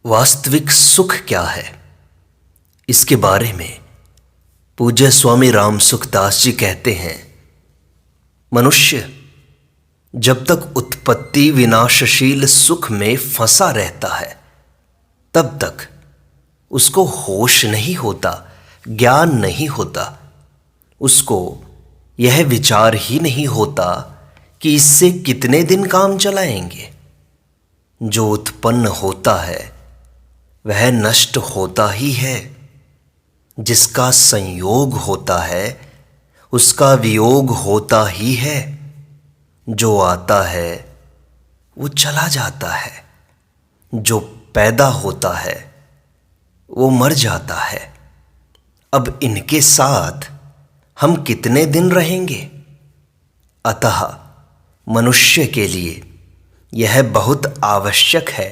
वास्तविक सुख क्या है, इसके बारे में पूज्य स्वामी राम सुखदास जी कहते हैं, मनुष्य जब तक उत्पत्ति विनाशशील सुख में फंसा रहता है तब तक उसको होश नहीं होता, ज्ञान नहीं होता। उसको यह विचार ही नहीं होता कि इससे कितने दिन काम चलाएंगे। जो उत्पन्न होता है वह नष्ट होता ही है, जिसका संयोग होता है उसका वियोग होता ही है। जो आता है वो चला जाता है, जो पैदा होता है वो मर जाता है। अब इनके साथ हम कितने दिन रहेंगे? अतः मनुष्य के लिए यह बहुत आवश्यक है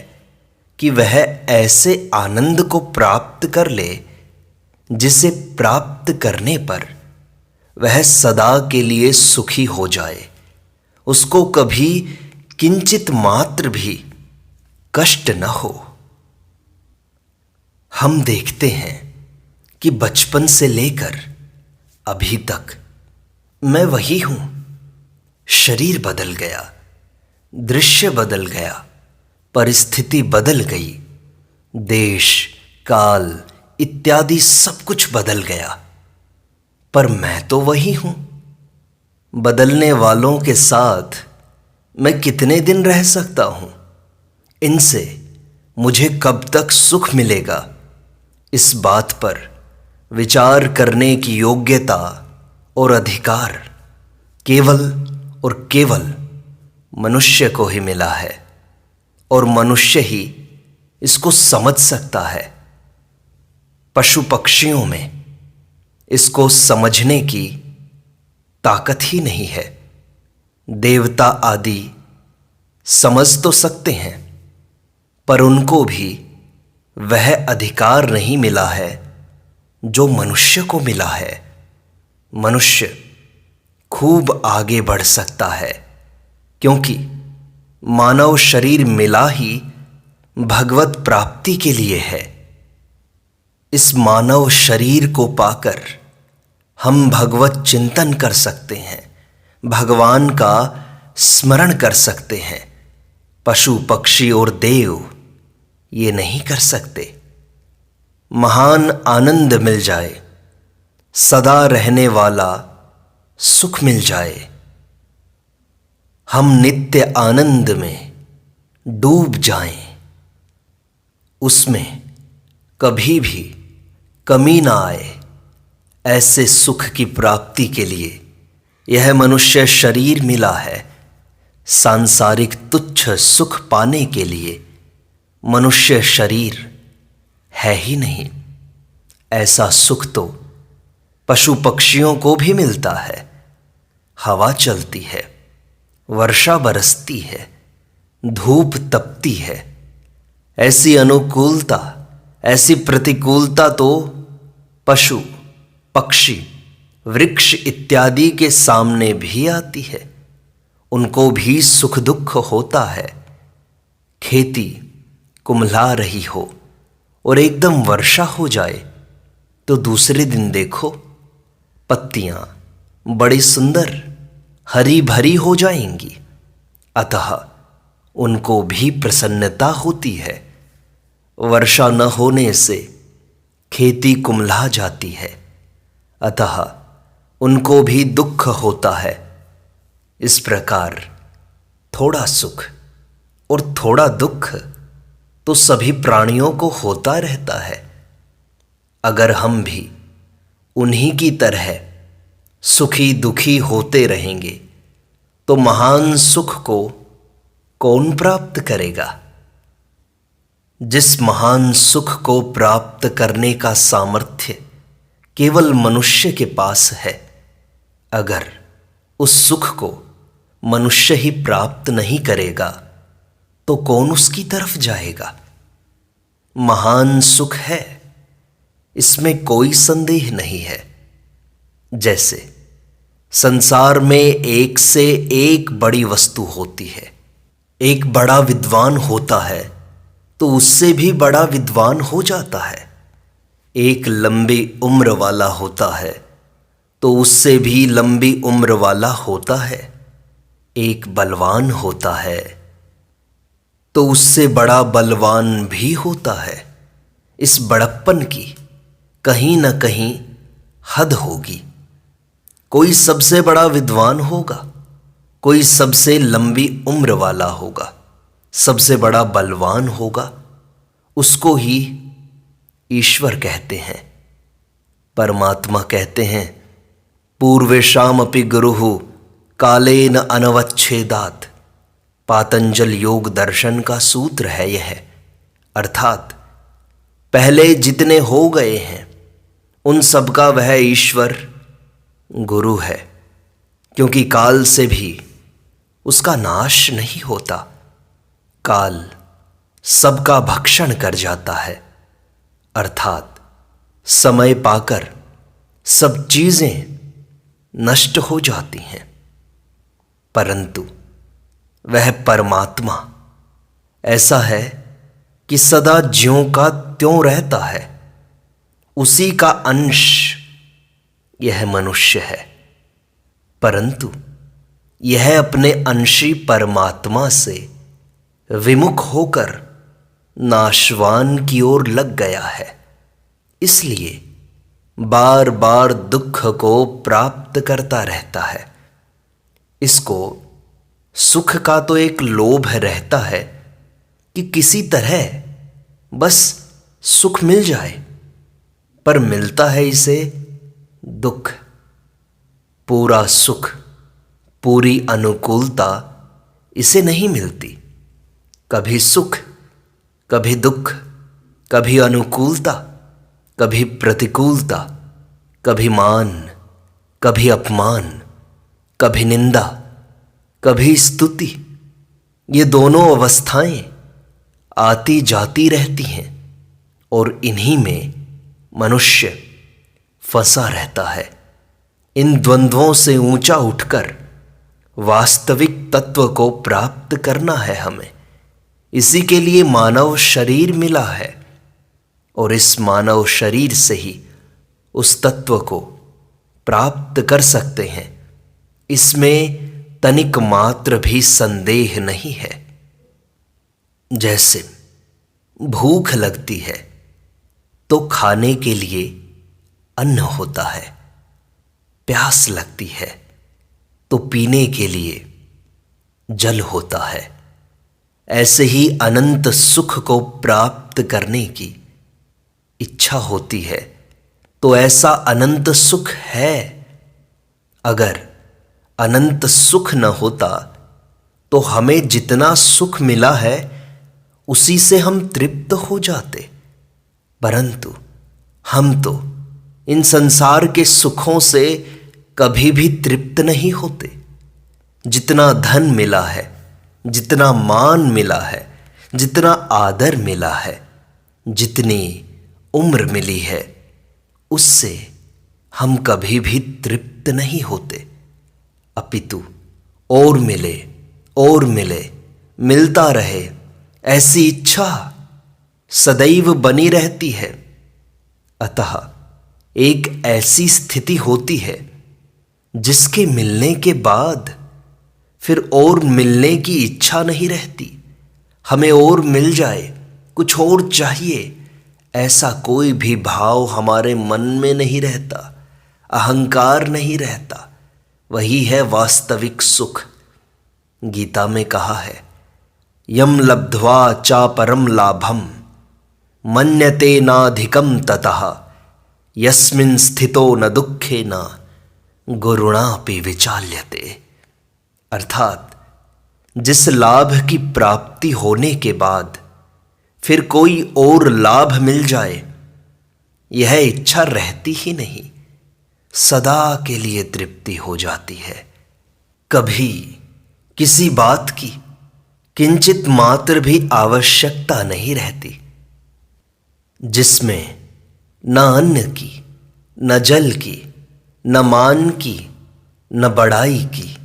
कि वह ऐसे आनंद को प्राप्त कर ले जिसे प्राप्त करने पर वह सदा के लिए सुखी हो जाए। उसको कभी किंचित मात्र भी कष्ट न हो। हम देखते हैं कि बचपन से लेकर अभी तक मैं वही हूं। शरीर बदल गया, दृश्य बदल गया, परिस्थिति बदल गई, देश काल इत्यादि सब कुछ बदल गया, पर मैं तो वही हूं। बदलने वालों के साथ मैं कितने दिन रह सकता हूं? इनसे मुझे कब तक सुख मिलेगा? इस बात पर विचार करने की योग्यता और अधिकार केवल और केवल मनुष्य को ही मिला है, और मनुष्य ही इसको समझ सकता है। पशु पक्षियों में इसको समझने की ताकत ही नहीं है। देवता आदि समझ तो सकते हैं, पर उनको भी वह अधिकार नहीं मिला है जो मनुष्य को मिला है। मनुष्य खूब आगे बढ़ सकता है, क्योंकि मानव शरीर मिला ही भगवत प्राप्ति के लिए है। इस मानव शरीर को पाकर हम भगवत चिंतन कर सकते हैं, भगवान का स्मरण कर सकते हैं। पशु पक्षी और देव ये नहीं कर सकते। महान आनंद मिल जाए, सदा रहने वाला सुख मिल जाए, हम नित्य आनंद में डूब जाएं, उसमें कभी भी कमी ना आए। ऐसे सुख की प्राप्ति के लिए यह मनुष्य शरीर मिला है। सांसारिक तुच्छ सुख पाने के लिए मनुष्य शरीर है ही नहीं। ऐसा सुख तो पशु पक्षियों को भी मिलता है। हवा चलती है, वर्षा बरसती है, धूप तपती है। ऐसी अनुकूलता, ऐसी प्रतिकूलता तो पशु पक्षी वृक्ष इत्यादि के सामने भी आती है। उनको भी सुख दुख होता है। खेती कुम्हला रही हो और एकदम वर्षा हो जाए तो दूसरे दिन देखो पत्तियां बड़ी सुंदर हरी भरी हो जाएंगी। अतः उनको भी प्रसन्नता होती है। वर्षा न होने से खेती कुम्हला जाती है, अतः उनको भी दुख होता है। इस प्रकार थोड़ा सुख और थोड़ा दुख तो सभी प्राणियों को होता रहता है। अगर हम भी उन्हीं की तरह सुखी दुखी होते रहेंगे तो महान सुख को कौन प्राप्त करेगा? जिस महान सुख को प्राप्त करने का सामर्थ्य केवल मनुष्य के पास है, अगर उस सुख को मनुष्य ही प्राप्त नहीं करेगा तो कौन उसकी तरफ जाएगा? महान सुख है, इसमें कोई संदेह नहीं है। जैसे संसार में एक से एक बड़ी वस्तु होती है। एक बड़ा विद्वान होता है तो उससे भी बड़ा विद्वान हो जाता है। एक लंबी उम्र वाला होता है तो उससे भी लंबी उम्र वाला होता है। एक बलवान होता है तो उससे बड़ा बलवान भी होता है। इस बड़प्पन की कहीं न कहीं हद होगी। कोई सबसे बड़ा विद्वान होगा, कोई सबसे लंबी उम्र वाला होगा, सबसे बड़ा बलवान होगा। उसको ही ईश्वर कहते हैं। परमात्मा कहते हैं, पूर्वेशाम अपि गुरुः कालेन अनवच्छेदात्। पातंजल योग दर्शन का सूत्र है यह। अर्थात पहले जितने हो गए हैं उन सबका वह ईश्वर गुरु है, क्योंकि काल से भी उसका नाश नहीं होता। काल सबका भक्षण कर जाता है, अर्थात समय पाकर सब चीजें नष्ट हो जाती हैं। परंतु वह परमात्मा ऐसा है कि सदा ज्यों का त्यों रहता है। उसी का अंश यह मनुष्य है, परंतु यह अपने अंशी परमात्मा से विमुख होकर नाशवान की ओर लग गया है। इसलिए बार बार दुख को प्राप्त करता रहता है। इसको सुख का तो एक लोभ रहता है कि किसी तरह बस सुख मिल जाए, पर मिलता है इसे दुख। पूरा सुख, पूरी अनुकूलता इसे नहीं मिलती। कभी सुख, कभी दुख, कभी अनुकूलता, कभी प्रतिकूलता, कभी मान, कभी अपमान, कभी निंदा, कभी स्तुति। ये दोनों अवस्थाएं आती जाती रहती हैं और इन्हीं में मनुष्य फंसा रहता है। इन द्वंद्वों से ऊंचा उठकर वास्तविक तत्व को प्राप्त करना है हमें। इसी के लिए मानव शरीर मिला है और इस मानव शरीर से ही उस तत्व को प्राप्त कर सकते हैं। इसमें तनिक मात्र भी संदेह नहीं है। जैसे भूख लगती है तो खाने के लिए अन्न होता है, प्यास लगती है तो पीने के लिए जल होता है। ऐसे ही अनंत सुख को प्राप्त करने की इच्छा होती है तो ऐसा अनंत सुख है। अगर अनंत सुख न होता तो हमें जितना सुख मिला है उसी से हम तृप्त हो जाते, परंतु हम तो इन संसार के सुखों से कभी भी तृप्त नहीं होते। जितना धन मिला है, जितना मान मिला है, जितना आदर मिला है, जितनी उम्र मिली है, उससे हम कभी भी तृप्त नहीं होते। अपितु और मिले और मिले, मिलता रहे, ऐसी इच्छा सदैव बनी रहती है। अतः एक ऐसी स्थिति होती है जिसके मिलने के बाद फिर और मिलने की इच्छा नहीं रहती। हमें और मिल जाए, कुछ और चाहिए, ऐसा कोई भी भाव हमारे मन में नहीं रहता, अहंकार नहीं रहता। वही है वास्तविक सुख। गीता में कहा है, यम लब्ध्वा चा परम लाभम मन्यते नाधिकम ततः यस्मिन् स्थितो न दुखे न गुरुणापि विचाल्यते। अर्थात जिस लाभ की प्राप्ति होने के बाद फिर कोई और लाभ मिल जाए, यह इच्छा रहती ही नहीं, सदा के लिए तृप्ति हो जाती है। कभी किसी बात की किंचित मात्र भी आवश्यकता नहीं रहती। जिसमें न अन्न की, न जल की, न मान की, न बड़ाई की,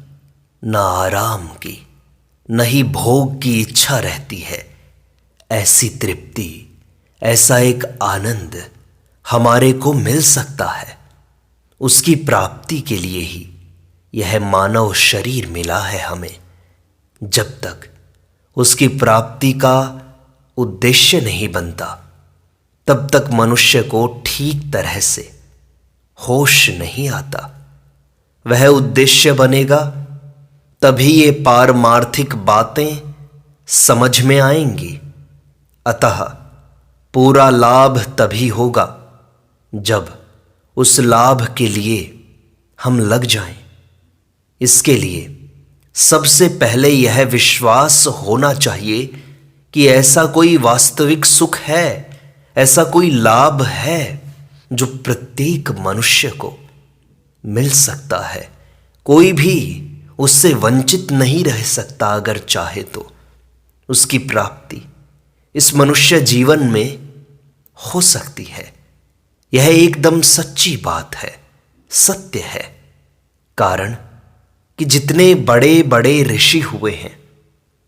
न आराम की, न ही भोग की इच्छा रहती है, ऐसी तृप्ति, ऐसा एक आनंद हमारे को मिल सकता है, उसकी प्राप्ति के लिए ही यह मानव शरीर मिला है हमें। जब तक उसकी प्राप्ति का उद्देश्य नहीं बनता, तब तक मनुष्य को ठीक तरह से होश नहीं आता। वह उद्देश्य बनेगा तभी ये पारमार्थिक बातें समझ में आएंगी। अतः पूरा लाभ तभी होगा जब उस लाभ के लिए हम लग जाएं। इसके लिए सबसे पहले यह विश्वास होना चाहिए कि ऐसा कोई वास्तविक सुख है, ऐसा कोई लाभ है जो प्रत्येक मनुष्य को मिल सकता है। कोई भी उससे वंचित नहीं रह सकता। अगर चाहे तो उसकी प्राप्ति इस मनुष्य जीवन में हो सकती है। यह एकदम सच्ची बात है, सत्य है। कारण कि जितने बड़े बड़े ऋषि हुए हैं,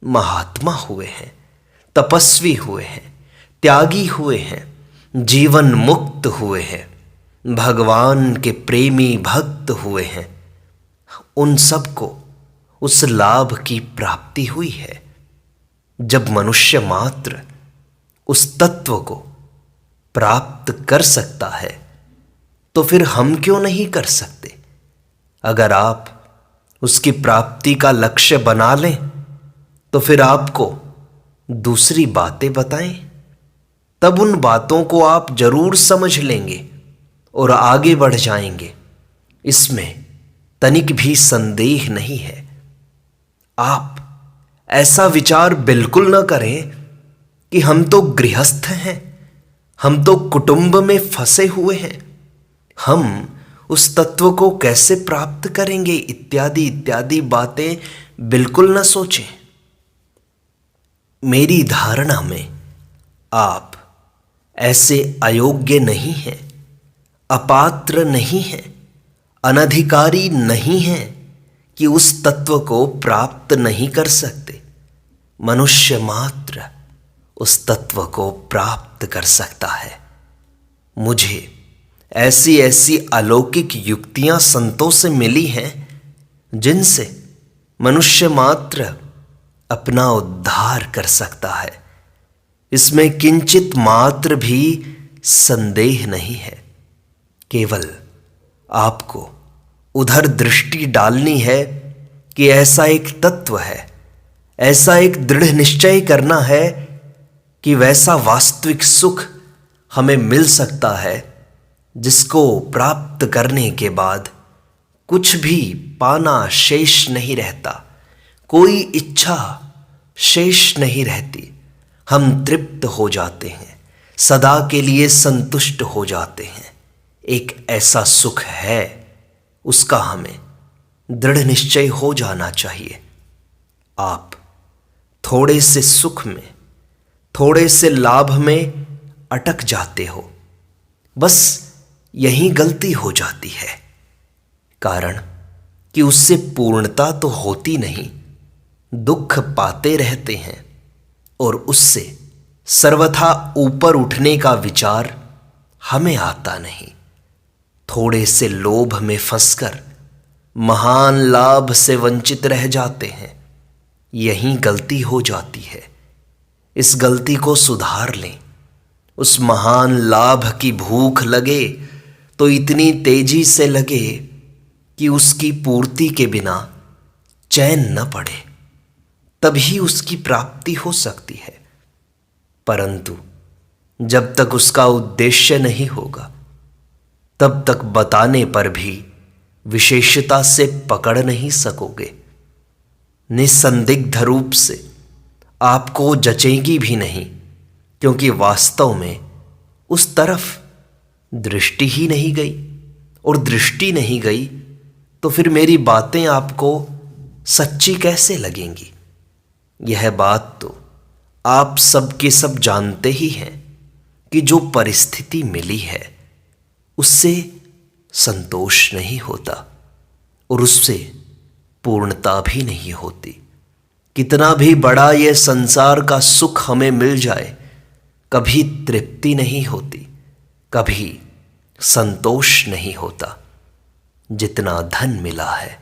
महात्मा हुए हैं, तपस्वी हुए हैं, त्यागी हुए हैं, जीवन मुक्त हुए हैं, भगवान के प्रेमी भक्त हुए हैं, उन सबको उस लाभ की प्राप्ति हुई है। जब मनुष्य मात्र उस तत्व को प्राप्त कर सकता है, तो फिर हम क्यों नहीं कर सकते? अगर आप उसकी प्राप्ति का लक्ष्य बना लें, तो फिर आपको दूसरी बातें बताएं, तब उन बातों को आप जरूर समझ लेंगे और आगे बढ़ जाएंगे। इसमें तनिक भी संदेह नहीं है। आप ऐसा विचार बिल्कुल न करें कि हम तो गृहस्थ हैं, हम तो कुटुंब में फंसे हुए हैं, हम उस तत्व को कैसे प्राप्त करेंगे, इत्यादि इत्यादि बातें बिल्कुल न सोचें। मेरी धारणा में आप ऐसे अयोग्य नहीं हैं, अपात्र नहीं हैं, अनधिकारी नहीं हैं कि उस तत्व को प्राप्त नहीं कर सकते। मनुष्य मात्र उस तत्व को प्राप्त कर सकता है। मुझे ऐसी ऐसी अलौकिक युक्तियां संतों से मिली हैं जिनसे मनुष्य मात्र अपना उद्धार कर सकता है। इसमें किंचित मात्र भी संदेह नहीं है। केवल आपको उधर दृष्टि डालनी है कि ऐसा एक तत्व है, ऐसा एक दृढ़ निश्चय करना है कि वैसा वास्तविक सुख हमें मिल सकता है जिसको प्राप्त करने के बाद कुछ भी पाना शेष नहीं रहता, कोई इच्छा शेष नहीं रहती। हम तृप्त हो जाते हैं, सदा के लिए संतुष्ट हो जाते हैं। एक ऐसा सुख है, उसका हमें दृढ़ निश्चय हो जाना चाहिए। आप थोड़े से सुख में, थोड़े से लाभ में अटक जाते हो, बस यही गलती हो जाती है। कारण कि उससे पूर्णता तो होती नहीं, दुख पाते रहते हैं और उससे सर्वथा ऊपर उठने का विचार हमें आता नहीं। थोड़े से लोभ में फंसकर महान लाभ से वंचित रह जाते हैं। यही गलती हो जाती है। इस गलती को सुधार लें। उस महान लाभ की भूख लगे तो इतनी तेजी से लगे कि उसकी पूर्ति के बिना चैन न पड़े, तभी उसकी प्राप्ति हो सकती है। परंतु जब तक उसका उद्देश्य नहीं होगा, तब तक बताने पर भी विशेषता से पकड़ नहीं सकोगे। निसंदिग्ध रूप से आपको जचेगी भी नहीं, क्योंकि वास्तव में उस तरफ दृष्टि ही नहीं गई, और दृष्टि नहीं गई तो फिर मेरी बातें आपको सच्ची कैसे लगेंगी? यह बात तो आप सब के सब जानते ही हैं कि जो परिस्थिति मिली है उससे संतोष नहीं होता और उससे पूर्णता भी नहीं होती। कितना भी बड़ा ये संसार का सुख हमें मिल जाए, कभी तृप्ति नहीं होती, कभी संतोष नहीं होता। जितना धन मिला है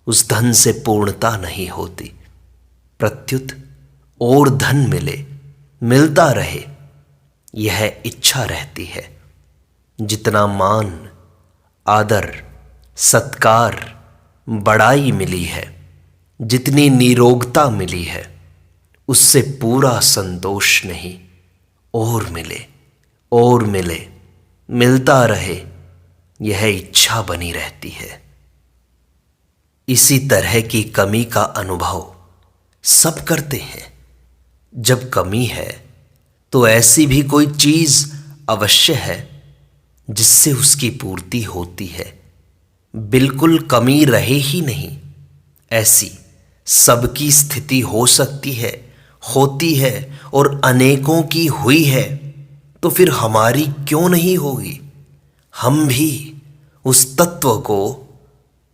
उस धन से पूर्णता नहीं होती। प्रत्युत और धन मिले, मिलता रहे, यह इच्छा रहती है। जितना मान, आदर, सत्कार, बड़ाई मिली है, जितनी निरोगता मिली है, उससे पूरा संतोष नहीं। और मिले, और मिले, मिलता रहे, यह इच्छा बनी रहती है। इसी तरह की कमी का अनुभव सब करते हैं। जब कमी है तो ऐसी भी कोई चीज अवश्य है जिससे उसकी पूर्ति होती है। बिल्कुल कमी रहे ही नहीं, ऐसी सबकी स्थिति हो सकती है, होती है और अनेकों की हुई है, तो फिर हमारी क्यों नहीं होगी? हम भी उस तत्व को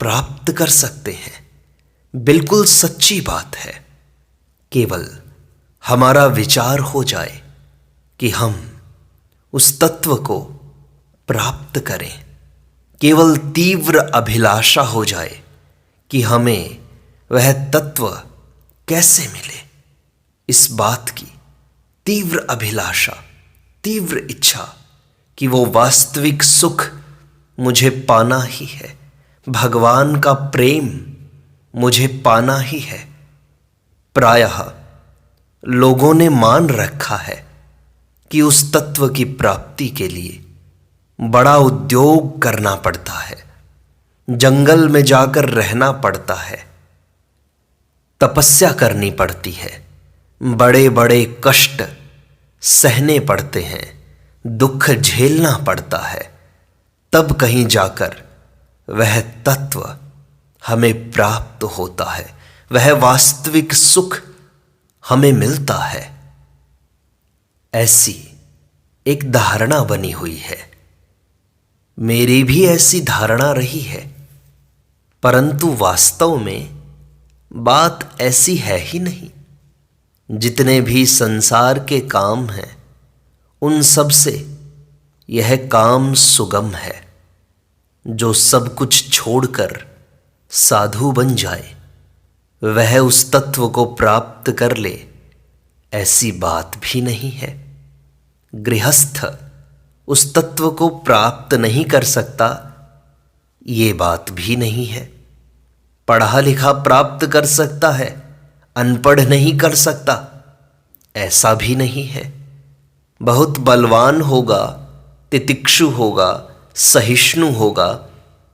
प्राप्त कर सकते हैं। बिल्कुल सच्ची बात है। केवल हमारा विचार हो जाए कि हम उस तत्व को प्राप्त करें, केवल तीव्र अभिलाषा हो जाए कि हमें वह तत्व कैसे मिले, इस बात की तीव्र अभिलाषा, तीव्र इच्छा कि वो वास्तविक सुख मुझे पाना ही है, भगवान का प्रेम मुझे पाना ही है। प्रायः लोगों ने मान रखा है कि उस तत्व की प्राप्ति के लिए बड़ा उद्योग करना पड़ता है, जंगल में जाकर रहना पड़ता है, तपस्या करनी पड़ती है, बड़े बड़े कष्ट सहने पड़ते हैं, दुख झेलना पड़ता है, तब कहीं जाकर वह तत्व हमें प्राप्त होता है, वह वास्तविक सुख हमें मिलता है। ऐसी एक धारणा बनी हुई है। मेरी भी ऐसी धारणा रही है, परंतु वास्तव में बात ऐसी है ही नहीं। जितने भी संसार के काम हैं, उन सब से यह काम सुगम है। जो सब कुछ छोड़कर साधु बन जाए, वह उस तत्व को प्राप्त कर ले, ऐसी बात भी नहीं है। गृहस्थ उस तत्व को प्राप्त नहीं कर सकता, ये बात भी नहीं है। पढ़ा लिखा प्राप्त कर सकता है, अनपढ़ नहीं कर सकता, ऐसा भी नहीं है। बहुत बलवान होगा, तितिक्षु होगा, सहिष्णु होगा,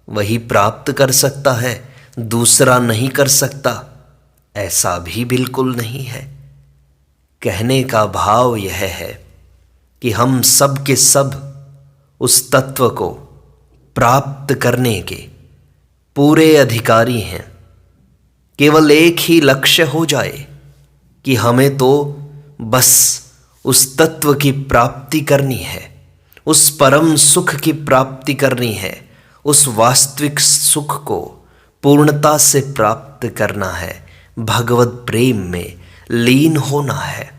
वही प्राप्त कर सकता है, दूसरा नहीं कर सकता, ऐसा भी बिल्कुल नहीं है। कहने का भाव यह है कि हम सब के सब उस तत्व को प्राप्त करने के पूरे अधिकारी हैं। केवल एक ही लक्ष्य हो जाए कि हमें तो बस उस तत्व की प्राप्ति करनी है, उस परम सुख की प्राप्ति करनी है, उस वास्तविक सुख को पूर्णता से प्राप्त करना है, भगवत प्रेम में लीन होना है।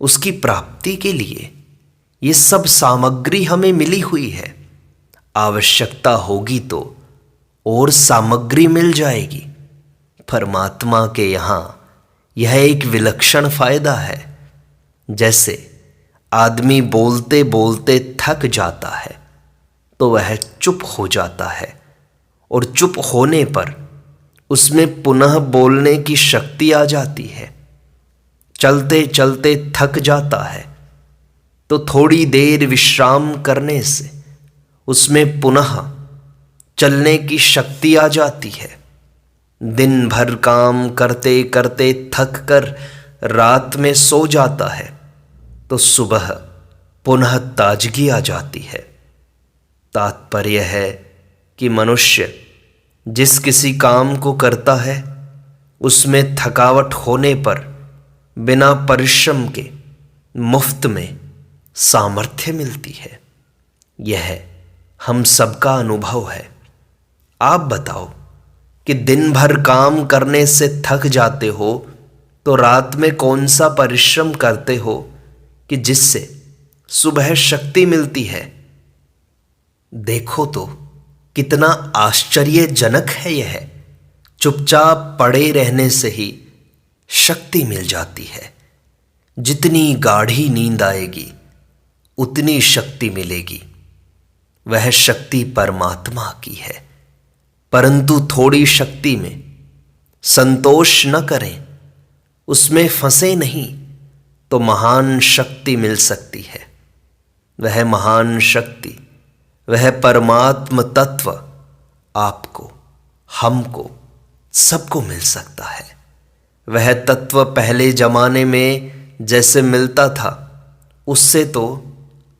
उसकी प्राप्ति के लिए ये सब सामग्री हमें मिली हुई है। आवश्यकता होगी तो और सामग्री मिल जाएगी। परमात्मा के यहाँ यह एक विलक्षण फायदा है। जैसे आदमी बोलते बोलते थक जाता है तो वह चुप हो जाता है, और चुप होने पर उसमें पुनः बोलने की शक्ति आ जाती है। चलते चलते थक जाता है तो थोड़ी देर विश्राम करने से उसमें पुनः चलने की शक्ति आ जाती है। दिन भर काम करते करते थक कर रात में सो जाता है तो सुबह पुनः ताजगी आ जाती है। तात्पर्य है कि मनुष्य जिस किसी काम को करता है उसमें थकावट होने पर बिना परिश्रम के मुफ्त में सामर्थ्य मिलती है। यह हम सबका अनुभव है। आप बताओ कि दिन भर काम करने से थक जाते हो तो रात में कौन सा परिश्रम करते हो कि जिससे सुबह शक्ति मिलती है। देखो तो कितना आश्चर्यजनक है यह। चुपचाप पड़े रहने से ही शक्ति मिल जाती है। जितनी गाढ़ी नींद आएगी उतनी शक्ति मिलेगी। वह शक्ति परमात्मा की है। परंतु थोड़ी शक्ति में संतोष न करें, उसमें फंसे नहीं, तो महान शक्ति मिल सकती है। वह महान शक्ति, वह परमात्म तत्व आपको, हमको, सबको मिल सकता है। वह तत्व पहले जमाने में जैसे मिलता था उससे तो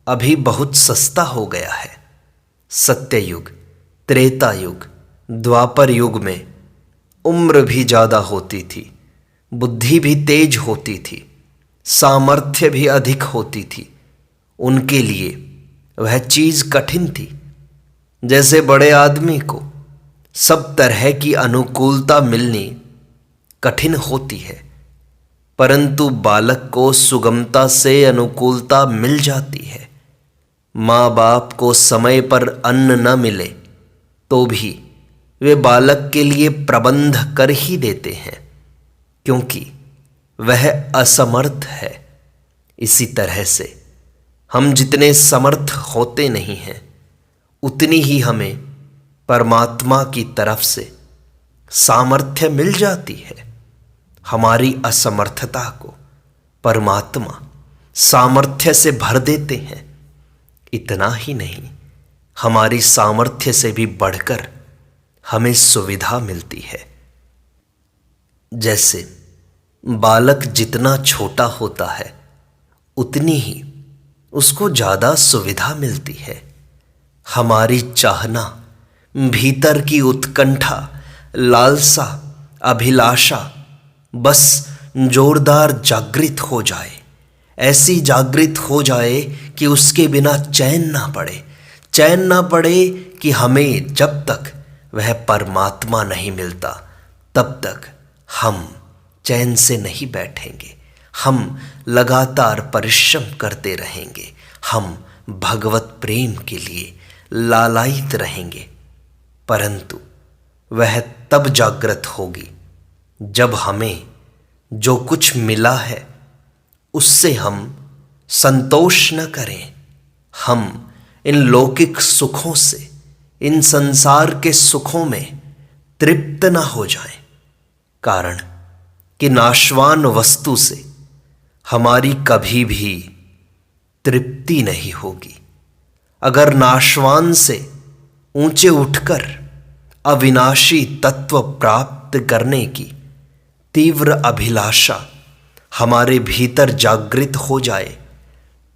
अभी बहुत सस्ता हो गया है। सत्ययुग, त्रेता युग, द्वापर युग में उम्र भी ज़्यादा होती थी, बुद्धि भी तेज होती थी, सामर्थ्य भी अधिक होती थी। उनके लिए वह चीज़ कठिन थी। जैसे बड़े आदमी को सब तरह की अनुकूलता मिलनी कठिन होती है, परंतु बालक को सुगमता से अनुकूलता मिल जाती है। माँ बाप को समय पर अन्न न मिले तो भी वे बालक के लिए प्रबंध कर ही देते हैं, क्योंकि वह असमर्थ है। इसी तरह से हम जितने समर्थ होते नहीं हैं, उतनी ही हमें परमात्मा की तरफ से सामर्थ्य मिल जाती है। हमारी असमर्थता को परमात्मा सामर्थ्य से भर देते हैं। इतना ही नहीं, हमारी सामर्थ्य से भी बढ़कर हमें सुविधा मिलती है। जैसे बालक जितना छोटा होता है उतनी ही उसको ज़्यादा सुविधा मिलती है। हमारी चाहना, भीतर की उत्कंठा, लालसा, अभिलाषा बस जोरदार जागृत हो जाए, ऐसी जागृत हो जाए कि उसके बिना चैन ना पड़े कि हमें जब तक वह परमात्मा नहीं मिलता तब तक हम चैन से नहीं बैठेंगे। हम लगातार परिश्रम करते रहेंगे। हम भगवत प्रेम के लिए लालायित रहेंगे। परंतु वह तब जागृत होगी जब हमें जो कुछ मिला है उससे हम संतोष न करें। हम इन लौकिक सुखों से, इन संसार के सुखों में तृप्त न हो जाएं, कारण कि नाशवान वस्तु से हमारी कभी भी तृप्ति नहीं होगी। अगर नाशवान से ऊंचे उठकर अविनाशी तत्व प्राप्त करने की तीव्र अभिलाषा हमारे भीतर जागृत हो जाए,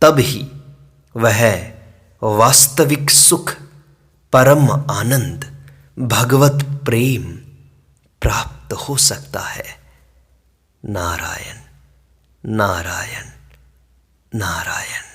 तब ही वह वास्तविक सुख, परम आनंद, भगवत प्रेम प्राप्त हो सकता है। नारायण नारायण नारायण।